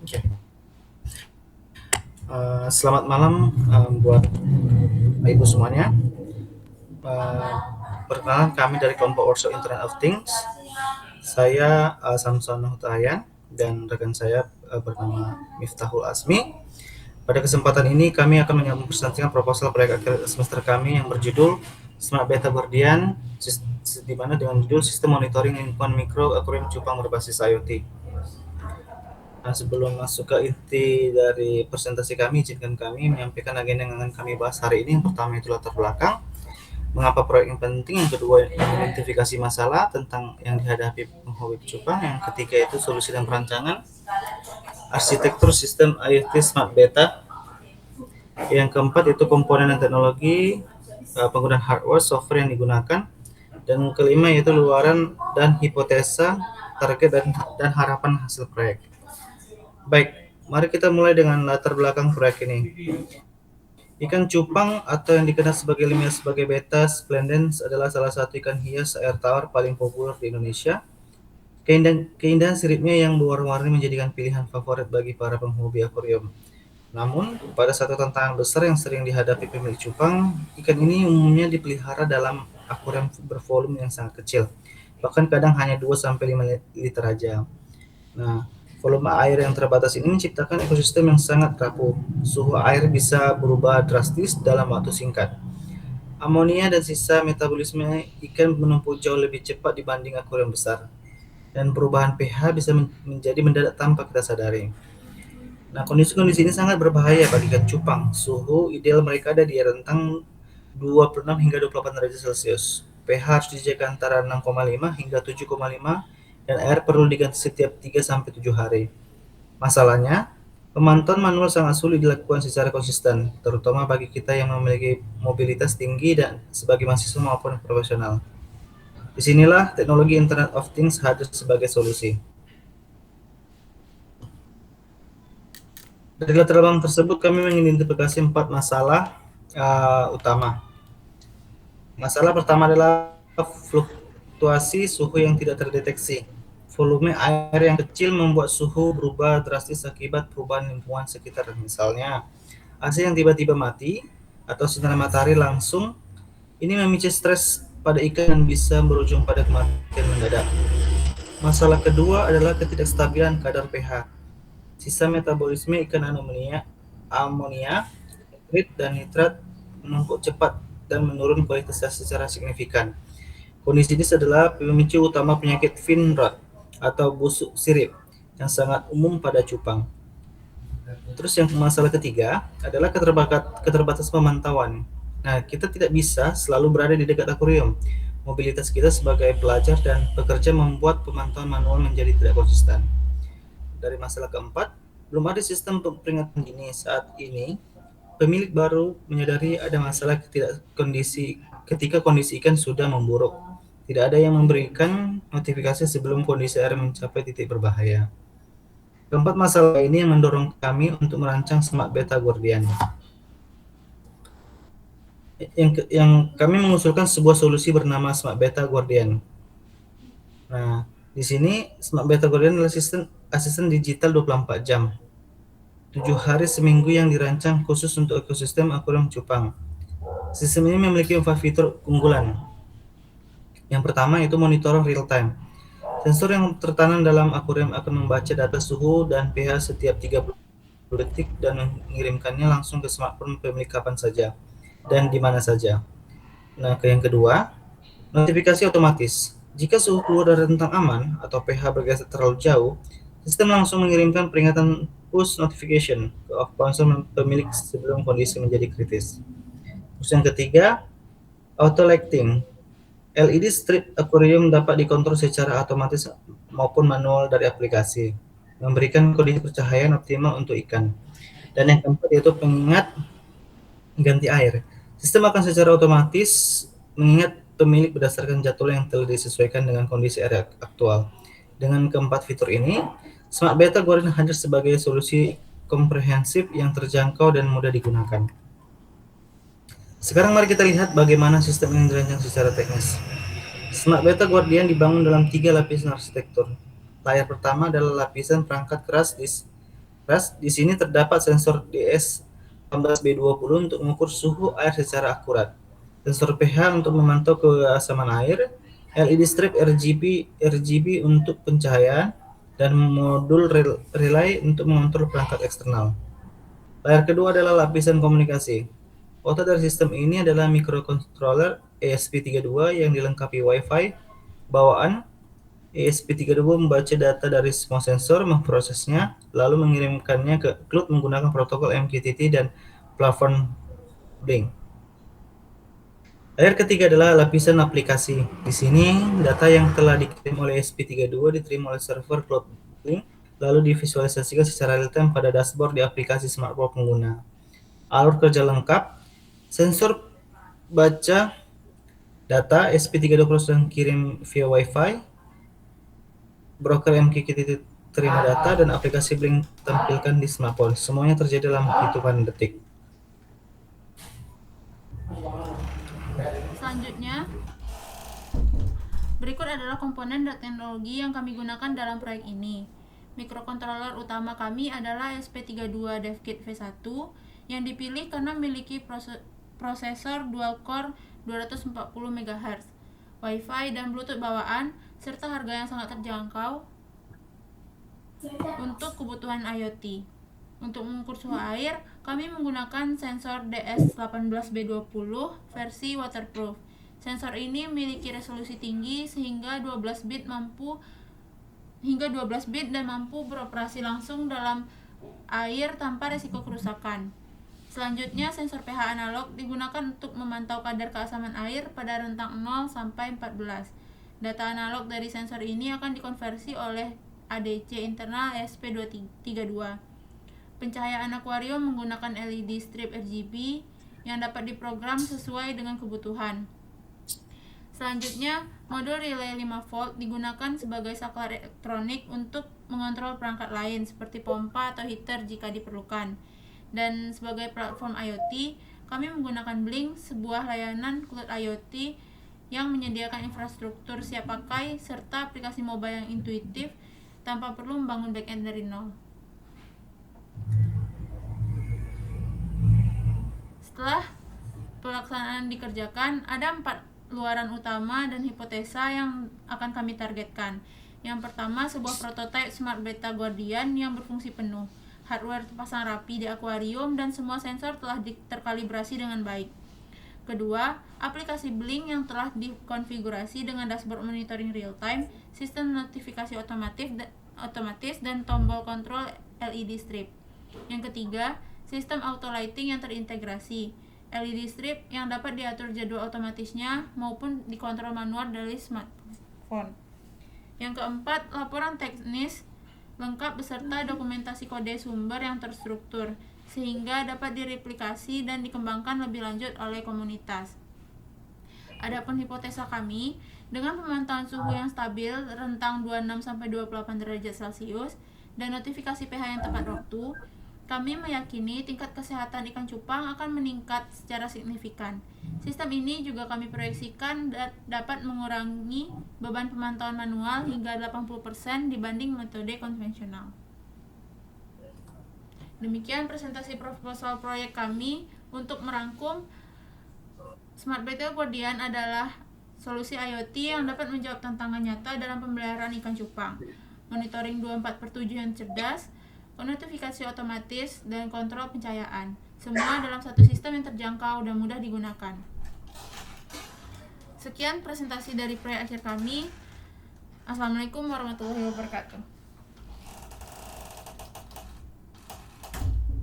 Oke. Selamat malam buat ibu semuanya. Uh, Perkenalkan kami dari kelompok Workshop Internet of Things. Saya Samson Hutayan dan rekan saya bernama Miftahul Asmi. Pada kesempatan ini kami akan mempresentasikan proposal proyek akhir semester kami yang berjudul Smart Beta Guardian, di mana dengan judul Sistem Monitoring Lingkungan Mikro Akuarium Cupang berbasis IoT. Nah, sebelum masuk ke inti dari presentasi kami, izinkan kami menyampaikan agenda yang akan kami bahas hari ini. Yang pertama itu latar belakang, mengapa proyek yang penting. Yang kedua, identifikasi masalah tentang yang dihadapi penghobi cupang. Yang ketiga itu solusi dan perancangan, arsitektur sistem IoT Smart Beta. Yang keempat itu komponen dan teknologi, penggunaan hardware, software yang digunakan. Dan kelima yaitu luaran dan hipotesa, target dan harapan hasil proyek. Baik, mari kita mulai dengan latar belakang proyek ini. Ikan cupang atau yang dikenal sebagai ilmiah sebagai Beta splendens adalah salah satu ikan hias air tawar paling populer di Indonesia. Keindahan siripnya yang berwarna-warni menjadikan pilihan favorit bagi para penghobi akuarium. Namun, pada satu tantangan besar yang sering dihadapi pemilik cupang, ikan ini umumnya dipelihara dalam akuarium bervolume yang sangat kecil, bahkan kadang hanya 2-5 liter aja. Nah, volume air yang terbatas ini menciptakan ekosistem yang sangat rapuh. Suhu air bisa berubah drastis dalam waktu singkat. Amonia dan sisa metabolisme ikan menumpuk jauh lebih cepat dibanding akuarium besar. Dan perubahan pH bisa menjadi mendadak tanpa kita sadari. Nah, kondisi-kondisi ini sangat berbahaya bagi ikan cupang. Suhu ideal mereka ada di rentang 26 hingga 28 derajat Celcius. pH harus dijaga antara 6,5 hingga 7,5 dan air perlu diganti setiap 3-7 hari. Masalahnya, pemantauan manual sangat sulit dilakukan secara konsisten, terutama bagi kita yang memiliki mobilitas tinggi dan sebagai mahasiswa maupun profesional. Disinilah teknologi Internet of Things hadir sebagai solusi. Dari latar belakang tersebut, kami mengidentifikasi 4 masalah utama. Masalah pertama adalah fluktuasi suhu yang tidak terdeteksi. Volume air yang kecil membuat suhu berubah drastis akibat perubahan lingkungan sekitar. Misalnya, AC yang tiba-tiba mati atau sinar matahari langsung, ini memicu stres pada ikan dan bisa berujung pada kematian mendadak. Masalah kedua adalah ketidakstabilan kadar pH. Sisa metabolisme ikan amonia, nitrit, dan nitrat menumpuk cepat dan menurun kualitasnya secara signifikan. Kondisi ini adalah pemicu utama penyakit fin rot atau busuk sirip yang sangat umum pada cupang. Terus yang masalah ketiga adalah keterbatasan pemantauan. Nah, kita tidak bisa selalu berada di dekat akuarium. Mobilitas kita sebagai pelajar dan pekerja membuat pemantauan manual menjadi tidak konsisten. Dari masalah keempat, belum ada sistem peringatan dini saat ini. Pemilik baru menyadari ada masalah ketika kondisi ikan sudah memburuk. Tidak ada yang memberikan notifikasi sebelum kondisi air mencapai titik berbahaya. Keempat masalah ini yang mendorong kami untuk merancang Smart Beta Guardian. Yang kami mengusulkan sebuah solusi bernama Smart Beta Guardian. Nah, di sini Smart Beta Guardian adalah asisten digital 24 jam. 7 hari seminggu yang dirancang khusus untuk ekosistem akuarium cupang. Sistem ini memiliki 4 fitur keunggulan. Yang pertama itu monitor real time. Sensor yang tertanam dalam akuarium akan membaca data suhu dan pH setiap 30 detik dan mengirimkannya langsung ke smartphone pemilik kapan saja dan di mana saja. Nah, yang kedua, notifikasi otomatis. Jika suhu keluar dari rentang aman atau pH bergeser terlalu jauh, sistem langsung mengirimkan peringatan push notification ke ponsel pemilik sebelum kondisi menjadi kritis. Terus yang ketiga, auto lighting. LED strip akuarium dapat dikontrol secara otomatis maupun manual dari aplikasi, memberikan kondisi pencahayaan optimal untuk ikan. Dan yang keempat yaitu pengingat ganti air. Sistem akan secara otomatis mengingat pemilik berdasarkan jadwal yang telah disesuaikan dengan kondisi air aktual. Dengan keempat fitur ini, Smart Beta Guardian hadir sebagai solusi komprehensif yang terjangkau dan mudah digunakan. Sekarang mari kita lihat bagaimana sistem ini dirancang secara teknis. Smart Beta Guardian dibangun dalam 3 lapisan arsitektur. Layar pertama adalah lapisan perangkat keras disk Di sini terdapat sensor DS18B20 untuk mengukur suhu air secara akurat, sensor pH untuk memantau keasaman air, LED strip RGB untuk pencahayaan, dan modul relay untuk mengontrol perangkat eksternal. Layar kedua adalah lapisan komunikasi. Otak dari sistem ini adalah microcontroller ESP32 yang dilengkapi Wi-Fi bawaan. ESP32 membaca data dari semua sensor, memprosesnya, lalu mengirimkannya ke cloud menggunakan protokol MQTT dan platform Blink. Layar ketiga adalah lapisan aplikasi. Di sini, data yang telah dikirim oleh ESP32 diterima oleh server cloud Blink, lalu divisualisasikan secara real-time pada dashboard di aplikasi smartphone pengguna. Alur kerja lengkap, sensor baca data, ESP32 proses dan kirim via Wi-Fi, broker MQTT terima data, dan aplikasi Blink tampilkan di smartphone. Semuanya terjadi dalam hitungan detik. Selanjutnya, berikut adalah komponen dan teknologi yang kami gunakan dalam proyek ini. Mikrokontroler utama kami adalah ESP32 DevKit V1 yang dipilih karena memiliki prosesor dual-core 240 MHz, Wi-Fi dan Bluetooth bawaan, serta harga yang sangat terjangkau untuk kebutuhan IoT. Untuk mengukur suhu air, kami menggunakan sensor DS18B20 versi waterproof. Sensor ini memiliki resolusi tinggi sehingga 12 bit dan mampu beroperasi langsung dalam air tanpa risiko kerusakan. Selanjutnya, sensor pH analog digunakan untuk memantau kadar keasaman air pada rentang 0 sampai 14. Data analog dari sensor ini akan dikonversi oleh ADC internal ESP32. Pencahayaan akuarium menggunakan LED strip RGB yang dapat diprogram sesuai dengan kebutuhan. Selanjutnya, modul relay 5V digunakan sebagai saklar elektronik untuk mengontrol perangkat lain seperti pompa atau heater jika diperlukan. Dan sebagai platform IoT, kami menggunakan Blink, sebuah layanan cloud IoT yang menyediakan infrastruktur siap pakai serta aplikasi mobile yang intuitif tanpa perlu membangun backend dari nol. Setelah pelaksanaan dikerjakan, ada 4 luaran utama dan hipotesa yang akan kami targetkan. Yang pertama, sebuah prototipe Smart Beta Guardian yang berfungsi penuh. Hardware terpasang rapi di akuarium dan semua sensor telah terkalibrasi dengan baik. Kedua, aplikasi Blink yang telah dikonfigurasi dengan dashboard monitoring real time, sistem notifikasi otomatis dan tombol kontrol LED strip. Yang ketiga, sistem auto lighting yang terintegrasi, LED strip yang dapat diatur jadwal otomatisnya maupun dikontrol manual dari smartphone. Yang keempat, laporan teknis lengkap beserta dokumentasi kode sumber yang terstruktur sehingga dapat direplikasi dan dikembangkan lebih lanjut oleh komunitas. Adapun hipotesa kami, dengan pemantauan suhu yang stabil rentang 26 sampai 28 derajat Celcius dan notifikasi pH yang tepat waktu, kami meyakini tingkat kesehatan ikan cupang akan meningkat secara signifikan. Sistem ini juga kami proyeksikan dapat mengurangi beban pemantauan manual hingga 80% dibanding metode konvensional. Demikian presentasi proposal proyek kami. Untuk merangkum, Smart Beta Guardian adalah solusi IoT yang dapat menjawab tantangan nyata dalam pemeliharaan ikan cupang. Monitoring 24/7 yang cerdas, notifikasi otomatis, dan kontrol pencahayaan. Semua dalam satu sistem yang terjangkau dan mudah digunakan. Sekian presentasi dari proyek akhir kami. Assalamualaikum warahmatullahi wabarakatuh.